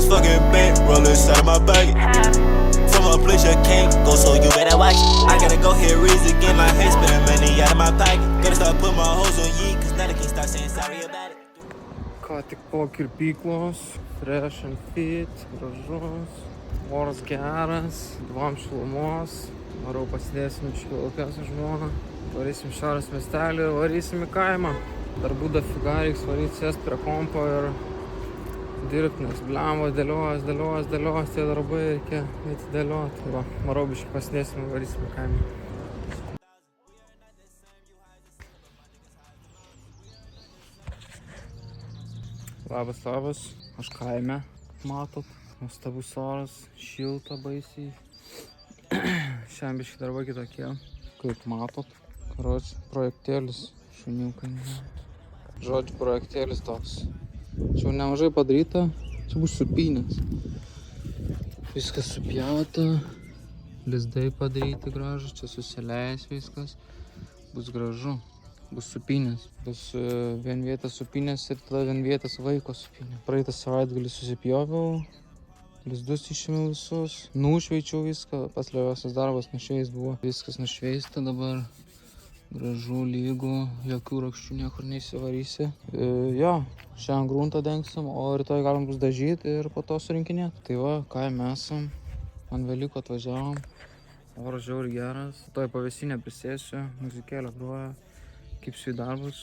this fucking bank roll inside of my pocket. From a place you can't go, so you better watch it. I gotta go here, raise again, my head spinning money out of my pocket. Gotta start putting my hoes on ye, cause now they can't stop saying sorry about it. Ką tik po kirpyklos, fresh and fit, gražus, oras geras, dvam šilumos. Varau pasidėsim šilaukę su žmona, varysim šiaurės miestelį ir varysim į kaimą. Darbų dafiga, reiks varyt sėst prie kompo ir dirbt, nes blemba dėlios tie darbai reikia atidėliot. Tai va, varau biškį pasidėsim ir varysim į kaimą. Labas, aš kaime, matot, nuostabus oras, šilta baisiai. Šiandien biškį darbai kitokie, kaip matot. Karoči, projektėlis, šuniukai. Žodžiu, projektėlis toks. Čia jau nemažai padaryta, čia bus supynės. Viskas supjauta, lizdai padaryti gražus, čia susileis viskas, bus gražu. Bus supynės, bus vienvietės supynės ir tada vienvietės vaiko supynė. Praeitą savaitgalį susipjoviau, lizdus išėmiau visus, nušveičiau viską, pats lėviausias darbas nušveist buvo. Viskas nušveista dabar, gražu, lygu, jokių rakščių niekur neįsivarysi. Jo, šiandien gruntą dengsim, o rytoj galim bus dažyti ir po to surinkinėti. Tai va, kaime esam, ant Velykų atvažiavom, oras žiauriai geras, toj pavėsinę prisėsiu, muzikėlė groja. Kipsiu į darbus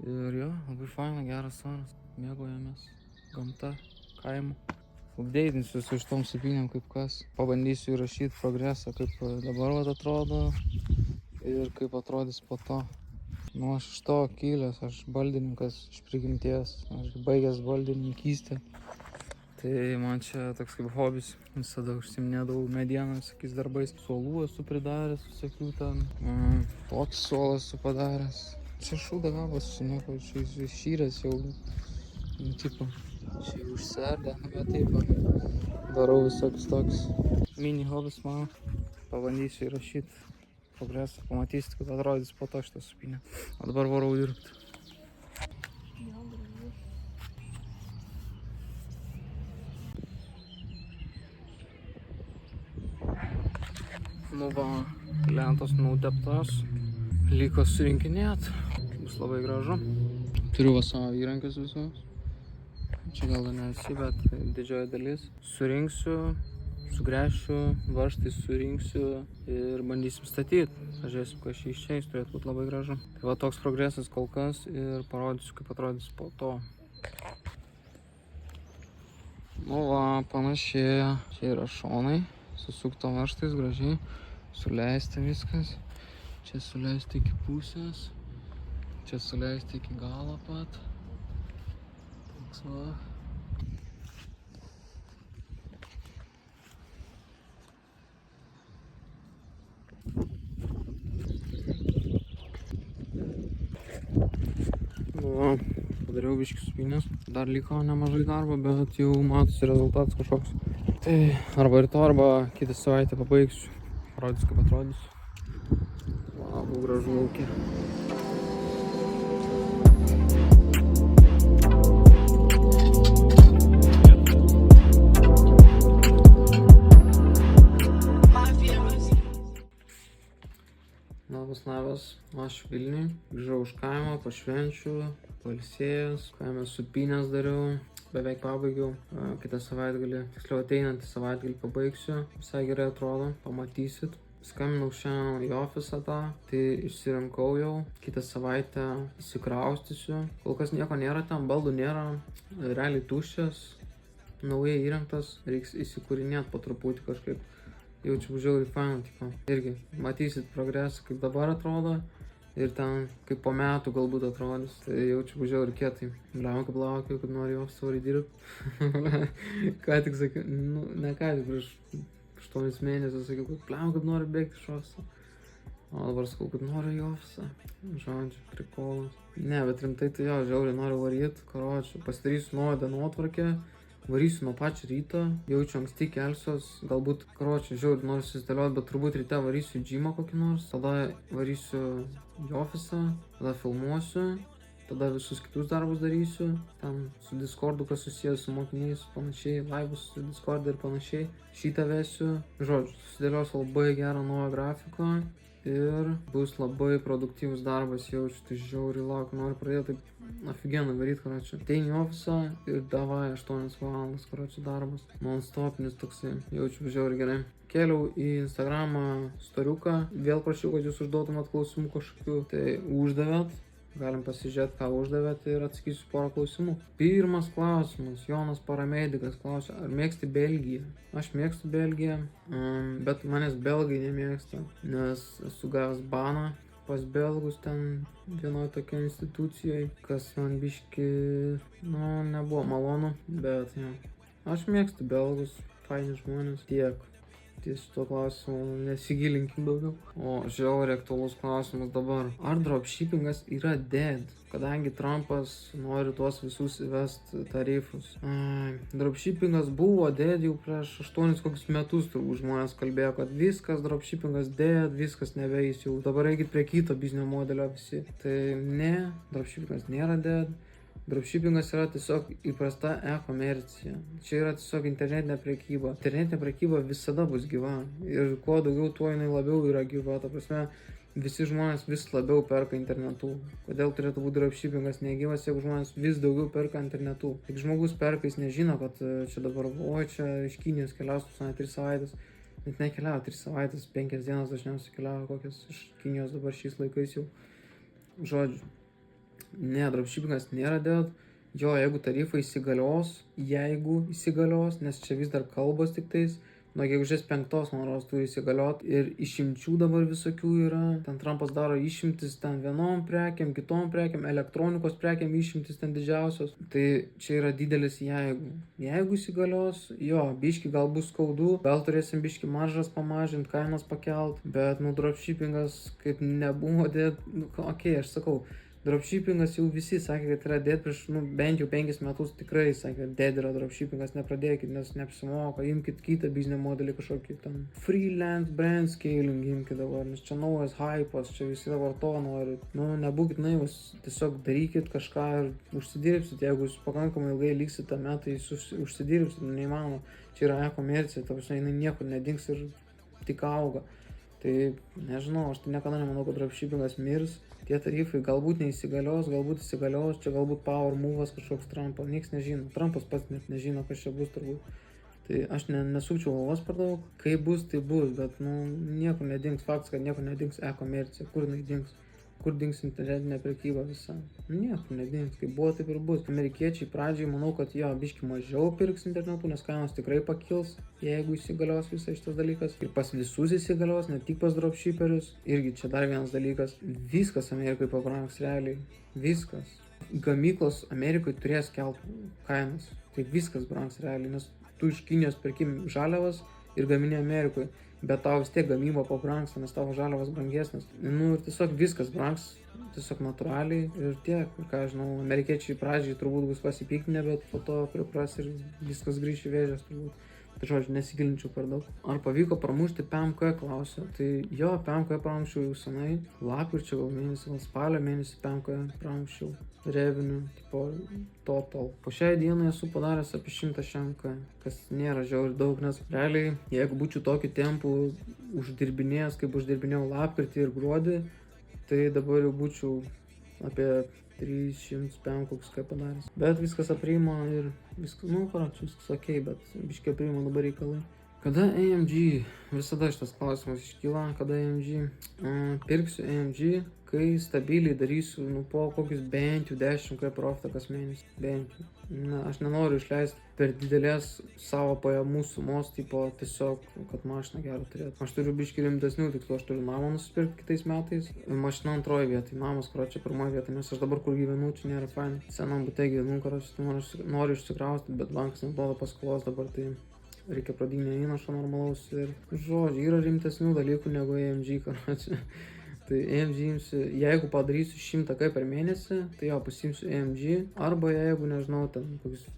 ir jo, labai faina, geras oras, mėgaujamės, gamta, kaimu. Updeitinsiu su šitom supynėm kaip kas, pabandysiu įrašyti progresą, kaip dabar atrodo ir kaip atrodys po to. Nu, aš iš to kilęs, aš baldininkas iš prigimties, aš baigęs baldininkystę. Tai man čia toks kaip hobis, visada užsiminėdavau medieną, sakys, darbais. Suolų esu pridaręs, visokių ten, tokį suolą esu padaręs. Čia šūda gabas, nieko, čia išyręs jau, tipo, čia jau užserdė, bet taip, darau visokius toks mini hobis mano. Pabandysiu įrašyti progresą, pamatysit, kad atrodys po to šitą supynę. O dabar varau dirbti. Nu va, lentos nudeptos. Liko surinkinėt, bus labai gražu. Turiu va savo įrankius visus. Čia gal nesi, bet didžioji dalis. Surinksiu, sugręšiu, varžtai surinksiu ir bandysim statyti. Pažiūrėsim, kas čia išeis, turėtų būti labai gražu. Tai va toks progresas kol kas ir parodysiu, kaip atrodys po to. Nu va, panašėja. Čia yra šonai, susukto varžtais gražiai, suleista viskas. Čia suleisti iki pusės, čia suleisti iki galo pat. Toks va. Va, padariau biškį supynės. Dar liko nemažai darbo, bet jau matosi rezultatas kažkoks. Tai arba rytoj, arba kitą savaitę pabaigsiu. Parodys, kaip atrodys. Labai gražu laukia. Labas, aš Vilniui. Grįžau iš kaimo, pašvenčiu, pailsėjęs. Kaime supynės dariau, beveik pabaigiau. Kitą savaitgalį, tiksliau ateinantį savaitgalį pabaigsiu. Visai gerai atrodo, pamatysit. Skambinau šiandien į ofisą tą, tai išsirinkau jau, kitą savaitę įsikraustysiu. Kol kas nieko nėra ten, baldų nėra, realiai tuščias, naujai įrengtas, reiks įsikūrinėti po truputį kažkaip. Jaučiu žiauriai faina, tipo, irgi matysit progresą, kaip dabar atrodo ir ten kaip po metų galbūt atrodys, tai jaučiu žiauriai kietai. Bliam, kaip laukiu, kad noriu jos svari dirbti. Ką tik sakiau, nu, ne ką tik prieš 8 mėnesius sakiau, kad pliam, kad noriu bėgti iš ofisą. O dabar sakau, kad noriu į ofisą. Žodžiu, prikolas. Ne, bet rimtai tai jo, žiauriai noriu varyti. Karočiu, pasidarysiu naują dienotvarkę. Varysiu nuo pačio ryto. Jaučiu anksti kelsiuos. Galbūt, karočiu, žiauriai noriu susidėlioti, bet turbūt ryte varysiu į džimą kokį nors. Tada varysiu į ofisą. Tada filmuosiu. tada visus kitus darbus darysiu, ten su Discordu, kas susijęs su mokiniais, panašiai, laivus su Discord ir panašiai, šitą vesiu, žodžiu, susidėliosiu labai gerą naują grafiką ir bus labai produktyvus darbas, jaučiu, tai žiauriai laukiu, noriu pradėti taip aфиgeną daryti, karočią. Ateini į ofisą ir davai 8 valandas, karočią, darbas, non-stopinis toksai, jaučiu žiauriai gerai. Kėliau į Instagramą storiuką, vėl prašiau, kad jūs užduotumėt klausimų kažkokių, tai uždavėt. Galim pasižiūrėti, ką uždavėt ir atsakysiu porą klausimų. Pirmas klausimas, Jonas Paramedikas klausia, ar mėgsti Belgiją? Aš mėgstu Belgiją, bet manęs belgai nemėgsta, nes esu gavęs baną pas belgus ten vienoje tokio institucijoje, kas man biški, nebuvo malonu, bet ja. Aš mėgstu belgus, faini žmonės, tiek. Ties šito klausimu nesigilinkim daugiau. O žiauriai aktualus klausimas dabar. Ar dropshippingas yra dead? Kadangi Trumpas nori tuos visus įvest tarifus. Dropshippingas buvo dead jau prieš 8 kokius metus, turbūt žmonės kalbėjo, kad viskas dropshippingas dead, viskas nebeis jau. Dabar eikit prie kito biznio modelio visi. Tai ne, dropshippingas nėra dead. Dropshippingas yra tiesiog įprasta e-komercija. Čia yra tiesiog internetinė prekyba. Internetinė prekyba visada bus gyva. Ir kuo daugiau, tuo jinai labiau yra gyva. Ta prasme, visi žmonės vis labiau perka internetu. Kodėl turėtų būti dropshippingas negyvas, jeigu žmonės vis daugiau perka internetu? Tik žmogus perka, jis nežino, kad čia dabar, čia iš Kinijos keliaus 3 savaitės. Net nekeliavo 3 savaitės, 5 dienas dažniausiai keliavo kokias iš Kinijos dabar šiais laikais jau. Žodžiu. Ne, dropshippingas nėra dead. Jo, jeigu tarifai įsigalios, nes čia vis dar kalbos tik tais, nuo gegužės 5 man rodos turi įsigaliot ir išimčių dabar visokių yra. Ten Trumpas daro išimtis ten vienom prekiam, kitom prekiam, elektronikos prekiam išimtis ten didžiausios. Tai čia yra didelis jeigu. Jeigu įsigalios, jo, biški gal bus skaudu, gal turėsim biški maržas pamažinti, kainas pakelt, bet dropshippingas kaip nebuvo dead, aš sakau, dropshippingas jau visi sakė, kad yra dead prieš, bent jau 5 metus tikrai sakė, kad dead yra dropshippingas, nepradėkit, nes neapsimoka, imkit kitą biznio modelį kažkokį ten freelance brand scaling imkit dabar, nes čia naujas hypas, čia visi dabar to nori, nebūkit naivus, tiesiog darykit kažką ir užsidirbsit, jeigu jūs pakankamai ilgai liksit tame, tai užsidirbsit, neįmanoma, čia yra e-komercija, ta prasme, jinai niekur nedings ir tik auga. Tai nežinau, aš tai niekada nemanau, kad dropshippingas mirs. Tie tarifai galbūt neįsigalios, galbūt įsigalios, čia galbūt power move'as kažkoks Trumpo, nieks nežino. Trumpas pats net nežino, kas čia bus turbūt. Tai aš nesukčiau galvos per daug, kaip bus, tai bus, bet niekur nedings, faktas, kad niekur nedings e-komercija, kur jinai dings. Kur dings internetinė prekyba visa? Niekur nedings, kaip buvo, taip ir bus. Amerikiečiai pradžiai manau, kad jo biški mažiau pirks internetu, nes kainos tikrai pakils, jeigu įsigalios visas šitas dalykas. Ir pas visus įsigalios, ne tik pas dropshipperius. Irgi čia dar vienas dalykas. Viskas Amerikai pabrangs realiai. Viskas. Gamyklos Amerikai turės kelt kainas. Tai viskas brangs realiai, nes tu iš Kinijos perki žaliavas ir gamini Amerikoje. Bet tau vis tiek gamyba pabrangsta, nes tavo žaliavas brangesnis. Ir tiesiog viskas brangs, tiesiog natūraliai ir tiek. Ir ką žinau, amerikiečiai pradžiai turbūt bus pasipiktinę, bet po to pripras ir viskas grįš į vėžes turbūt. Tai žodžiu, nesigilinčiau per daug. Ar pavyko pramušti PMK, klausia. Tai jo, PMK pramušiau jau senai. Lapkričio gal mėnesį, gal spalio mėnesį PMK pramušiau. Revenue, tipo total. Po šiai dienai esu padaręs apie 100 šimką, kas nėra žiauriai daug, nes realiai, jeigu būčiau tokiu tempu uždirbinėjęs, kaip uždirbinėjau lapkritį ir gruodį, tai dabar jau būčiau apie 300 koks ką padaręs. Bet viskas aprimo ir viskas, viskas ok, bet biškai aprimo dabar reikalai. Kada AMG? Visada šitas klausimas iškyla, kada AMG? Pirksiu AMG, kai stabiliai darysiu, po kokius bent jau 10 profitą kas mėnesį. Bent jau. Aš nenoriu išleisti per didelės savo pajamų sumos, tipo tiesiog, kad mašiną gerą turėtų. Aš turiu biškį rimtesnių tikslų, aš turiu namą nusipirkti kitais metais. Mašina antroje vietoje, namas, čia pirmoje vietoje, nes aš dabar kur gyvenu, čia nėra fain. Senam bute gyvenu, noriu išsikrausti, bet bankas neduoda paskolos dabar, tai reikia pradinio įnašo normalaus ir žodžiu, yra rimtesnių dalykų negu AMG, Tai AMG imsiu, jeigu padarysiu 100 per mėnesį, tai jo pasimsiu AMG, arba jeigu, nežinau, ten kokius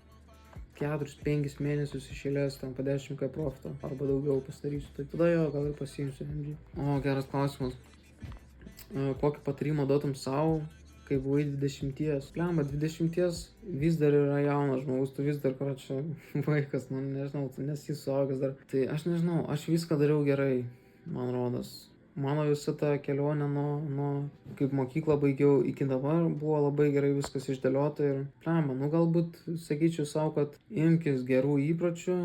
4-5 mėnesius išėlės ten po 10 profitą, arba daugiau pasidarysiu, tai tada jo gal ir pasimsiu AMG. O, geras klausimas. Kokį patarimą duotum savo, kai buvai 20. Blemba, 20 vis dar yra jaunas žmogus, tu vis dar, čia vaikas, nu nežinau, tu nesi suaugęs dar. Tai aš nežinau, aš viską dariau gerai, man rodos. Mano visa ta kelionė nuo kaip mokyklą baigiau iki dabar buvo labai gerai viskas išdėliota ir blemba, nu galbūt sakyčiau savo, kad imkis gerų įpročių,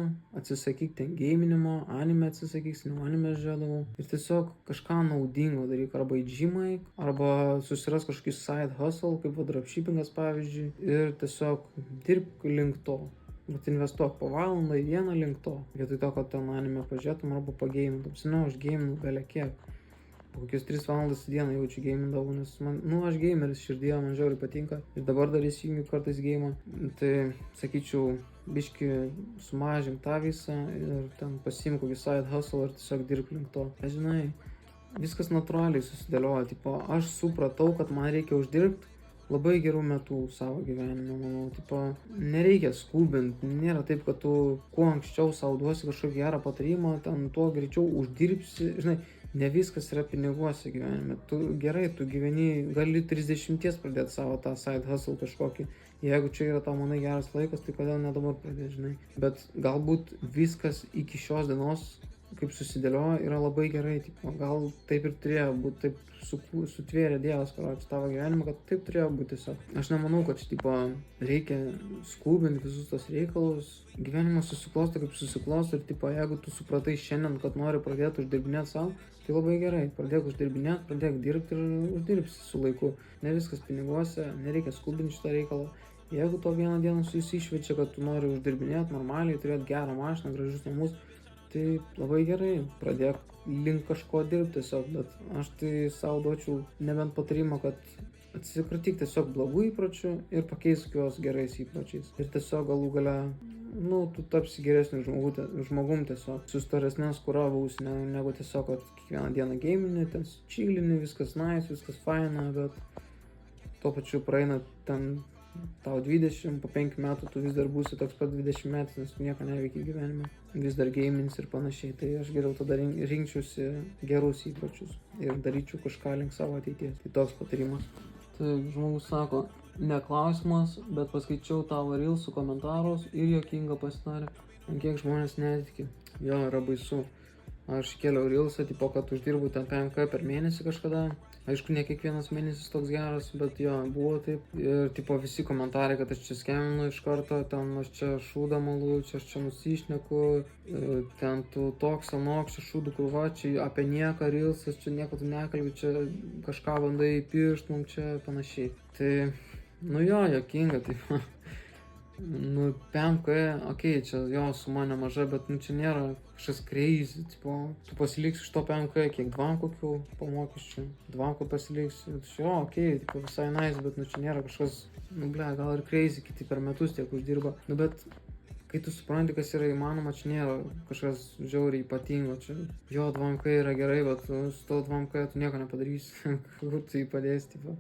atsisakyk ten geiminimo, anime atsisakyk, seniau anime žiūrėdavau ir tiesiog kažką naudingo daryk, arba į gymą eik, arba susiras kažkokį side hustle, kaip dropshippingas pavyzdžiui, ir tiesiog dirbk link to. Bet investuok po valandą į dieną link to, vietoj to, kad ten anime pažiūrėtum arba pageimintum. Seniau aš geiminu bele kiek. Po kokius 3 valandas į dieną jaučiu geimindavau, nes aš geimeris širdyje, man žiauriai patinka. Ir dabar dar įsijungiu kartais geimą. Tai sakyčiau, biški sumažink tą visą ir ten pasiimk kokį side hustle ir tiesiog dirbk link to. Žinai, viskas natūraliai susidėlioja. Tipo, aš supratau, kad man reikia uždirbti labai gerų metų savo gyvenime, manau, tipo, nereikia skubinti, nėra taip, kad tu kuo anksčiau savo duosi kažkokį gerą patarimą, ten tuo greičiau uždirbsi, žinai, ne viskas yra piniguose gyvenime, tu gyveni, gali 30 pradėti savo tą side hustle kažkokį, jeigu čia yra tau manai geras laikas, tai kodėl ne dabar pradėti, žinai, bet galbūt viskas iki šios dienos, kaip susidėlioja, yra labai gerai, tipo, gal taip ir turėjo būti, taip sutvėrė Dievas, tavo gyvenimą, kad taip turėjo būti tiesiog. Aš nemanau, kad tipo, reikia skubinti visus tos reikalus, gyvenimas susiklosto kaip susiklosto ir tipo, jeigu tu supratai šiandien, kad nori pradėti uždirbinėti savo, tai labai gerai, pradėk uždirbinėti, pradėk dirbti ir uždirbsi su laiku. Ne viskas piniguose, nereikia skubinti šitą reikalą. Jeigu to vieną dieną susišvečia, kad tu nori uždirbinėti normaliai, turėti gerą mašiną, gražius namus, tai labai gerai, pradėk link kažko dirbti tiesiog, bet aš tai savo duočiau nebent patarimą, kad atsikratyk tiesiog blogų įpročių ir pakeisk juos gerais įpročiais. Ir tiesiog galų gale, tu tapsi geresniu žmogum tiesiog, su storesnė skūra būsi, negu tiesiog, kad kiekvieną dieną gamini, ten chillini, viskas nice, viskas faina, bet tuo pačiu praeina ten tau 20, po 5 metų tu vis dar būsi toks pat 20 metų, nes tu nieko neveikia gyvenime, vis dar gamins ir panašiai, tai aš geriau tada rinkčiausi gerus įpročius ir daryčiau kažką link savo ateities. Tai toks patarimas. Tai žmogus sako, ne klausimas, bet paskaičiau tavo reelsų komentarus ir juokinga pasidarė, ant kiek žmonės netiki. Jo, yra baisu. Aš kėliau reelsą, tipo, kad uždirbu ten 5K per mėnesį kažkada. Aišku, ne kiekvienas mėnesis toks geras, bet jo, buvo taip. Ir tipo visi komentarai, kad aš čia skeminu iš karto, ten aš čia šūdą malu, čia aš čia nusišneku, ten tu toks anoks, čia šūdų krūva, čia apie nieką reelsas, čia nieko tu nekalbi, čia kažką bandai įpiršt mums čia panašiai. Tai, jo, juokinga, taip. 5K, okei, čia jo suma nemaža, bet čia nėra kažkas crazy, tipo, tu pasiliksi iš to 5K, kiek 2 kokių po mokesčių, 2 pasiliksi, jo, okei, tipo, visai nice, bet čia nėra kažkas, gal ir crazy, kiti per metus tiek uždirba, bet kai tu supranti, kas yra įmanoma, čia nėra kažkas žiauriai ypatingo, čia, jo, 2K yra gerai, bet su to 2K tu nieko nepadarysi, kur tu jį padėsi, tipo.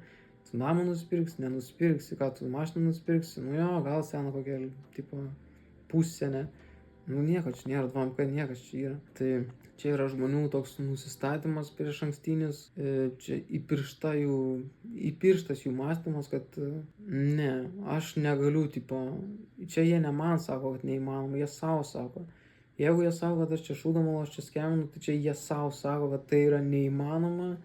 Tu namą nusipirksi, nenusipirksi, ką tu mašiną nusipirksi, jo, gal seną kokią, tipo, pussenę. Nieko čia nėra, 2K niekas čia yra. Tai čia yra žmonių toks nusistatymas prieš ankstinis, čia įpirštas jų mąstymas, kad ne, aš negaliu, tipo, čia jie ne man sako, kad neįmanoma, jie savo sako. Jeigu jie sako, kad aš čia šūdamalo, aš čia skeminu, tai čia jie savo sako, kad tai yra neįmanoma.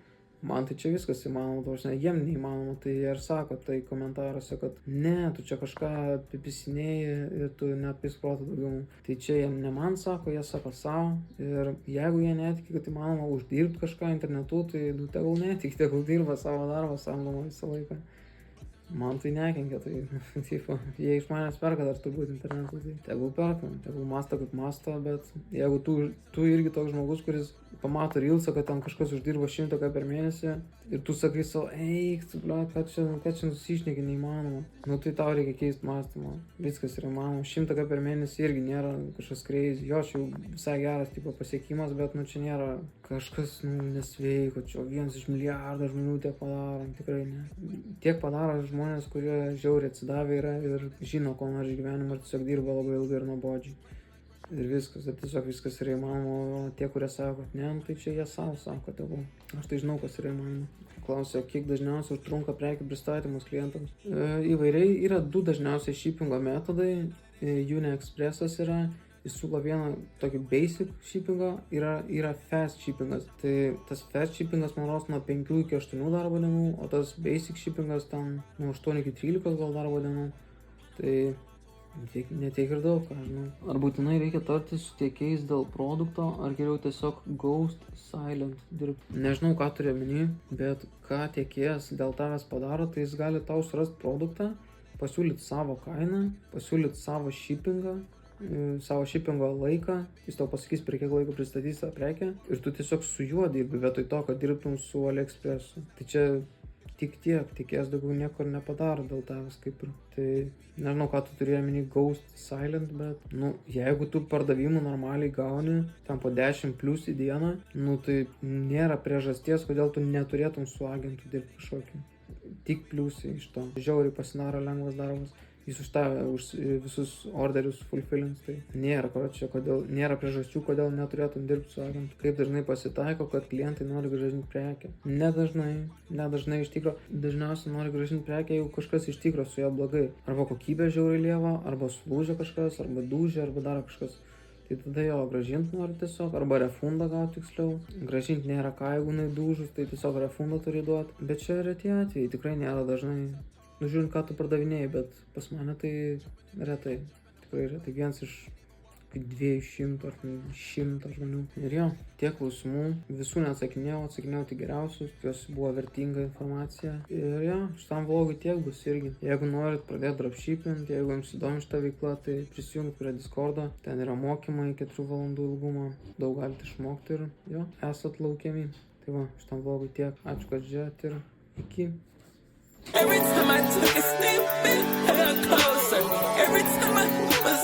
Man tai čia viskas įmanoma, jiem neįmanoma, tai jie ir sako tai komentaruose, kad ne, tu čia kažką apipisinėji ir tu neatpis proto daugiau. Tai čia jie ne man sako, jie sako savo ir jeigu jie netiki, kad įmanoma uždirbti kažką internetu, tai tegul netiki, tegul dirba savo darbą samdomą visą laiką. Man tai nekenkia, tai tipo, jie iš manęs perka dar turbūt internetu, tai tegul perka, tegul mąsto kaip mąsto, bet jeigu tu irgi toks žmogus, kuris pamato reelsą, kad ten kažkas uždirba 100K per mėnesį ir tu sakai savo, eik, tu, ką čia nusišneki, neįmanoma. Tai tau reikia keisti mąstymą, viskas yra įmanoma, 100K per mėnesį irgi nėra kažkas crazy, jo, čia jau visai geras tipo pasiekimas, bet čia nėra kažkas nesveiko, čia 1 iš milijardo žmonių tiek padaro, tikrai ne. Tiek padaro žmonės, kurie žiauriai atsidavę yra ir žino, ko nori gyvenimą ir tiesiog dirba labai ilgai ir nuobodžiai. ir viskas, ir tiesiog viskas yra įmanoma, o tie, kurie sako, kad ne, nu, tai čia jie savo sako, tegul. Aš tai žinau, kas yra įmanoma. Klausia, kiek dažniausiai užtrunka prekių pristatymus klientams. Įvairiai yra 2 dažniausiai shippingo metodai. UniExpressas yra, jis siūlo vieną tokį basic shippingą, yra fast shippingas. Tai tas fast shippingas, man rodos, nuo 5 iki 8 darbo dienų, o tas basic shippingas ten nuo 8 iki 13 gal darbo dienų. Tai netiek ir daug, ką žinau. Ar būtinai reikia tartis su tiekėjais dėl produkto, ar geriau tiesiog ghost silent dirbti? Nežinau, ką turi omeny, bet ką tiekėjas dėl tavęs padaro, tai jis gali tau surasti produktą, pasiūlyti savo kainą, pasiūlyti savo shippingą, savo shippingo laiką, jis tau pasakys, per kiek laiko pristatys tą prekę ir tu tiesiog su juo dirbi, vietoj to, kad dirbtum su AliExpressu. Tai čia tik tiek, tiekėjas daugiau nieko nepadaro dėl tavęs kaip ir. Tai nežinau, ką tu turėjai omeny ghost silent, bet, jeigu tu pardavimų normaliai gauni, tam po 10 plius į dieną, tai nėra priežasties, kodėl tu neturėtum su agentu dirbti kažkokį. Tik pliusai iš to. Žiauriai pasidaro lengvas darbas. Jis už visus orderius fulfillins, tai nėra priežasčių, kodėl neturėtum dirbti su agentu. Kaip dažnai pasitaiko, kad klientai nori grąžinti prekę. Nedažnai iš tikro, dažniausiai nori grąžinti prekę, jeigu kažkas iš tikro su ja blogai. Arba kokybė žiauriai lieva, arba sulūžia kažkas, arba dūžia, arba daro kažkas. Tai tada jo grąžinti nori tiesiog, arba refundą gauti tiksliau. Grąžinti nėra ką, jeigu dūžus, tai tiesiog refundą turi duoti. Bet čia reti atvejai, tikrai nėra dažnai. Žiūrint, ką tu pardavinėjai, bet pas mane tai retai. Tikrai retai. Vienas iš 200 ar 100 žmonių. Ir jo, tiek klausimų. Visų neatsakinėjau, tik geriausius. Jos buvo vertinga informacija. Ir jo, šitam vlogui tiek bus irgi. Jeigu norit pradėti dropshipping, jeigu jums įdomi šita veikla, tai prisijungti prie Discordo. Ten yra mokymai 4 valandų ilgumo. Daug galite išmokti ir jo, esat laukiami. Tai va, šitam vlogui tiek. Ačiū, kad žiūrėt ir iki. Every time I took a step back, I got closer. Every time I was